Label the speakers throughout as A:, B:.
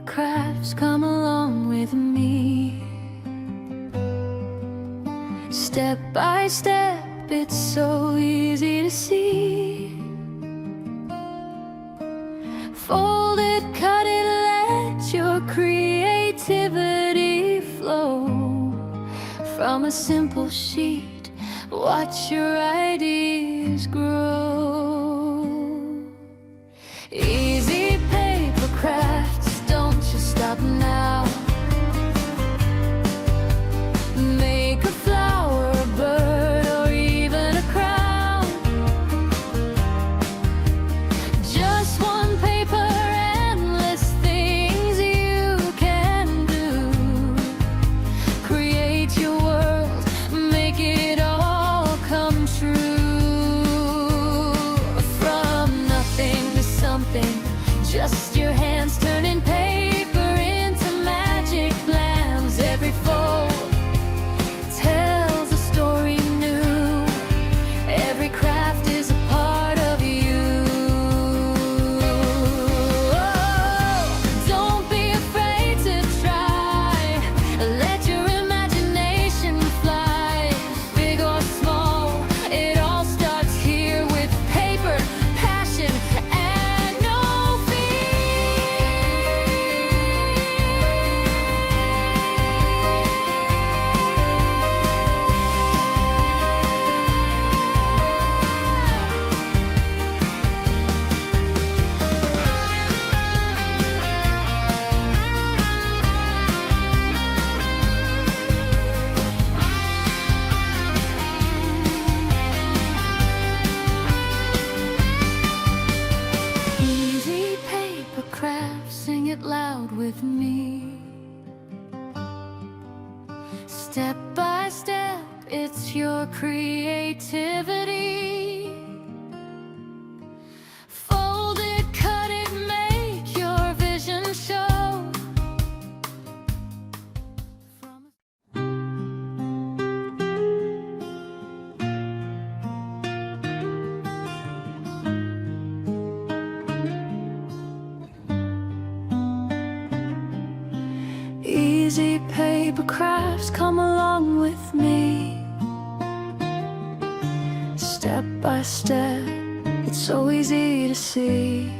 A: crafts, come along with me. Step by step, it's so easy to see. Fold it, cut it, let your creativity flow. From a simple sheet, watch your ideas grow. Easy paper crafts, don't you stop now. Make a flower, a bird, or even a crown. Just one paper, endless things you can do. Create your world, make it all come true. From nothing to something, just your hands turning paper into magic plans. Every fold tells a story new. Every craft is a part of you. Oh, don't be afraid to try. Let your imagination fly. Big or small, it all starts here with paper, passion, and no easy paper craft, sing it loud with me. Step by step, it's your creativity. Fold it, cut it, make your vision show. Easy paper crafts, come along with me. Step by step, it's so easy to see.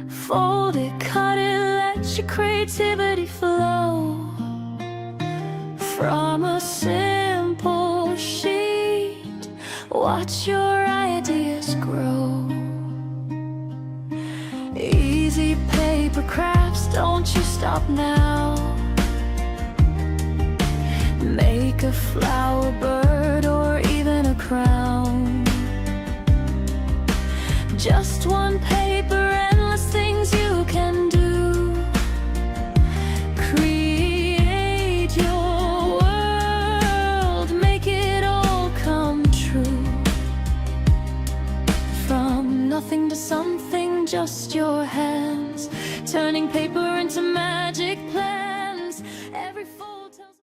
A: Fold it, cut it, let your creativity flow. From a simple sheet, watch your ideas grow. Easy paper crafts, don't you stop now. Make a flower, bird, or even a crown. Just one paper, endless things you can do. Create your world, make it all come true. From nothing to something, just your hands turning paper into magic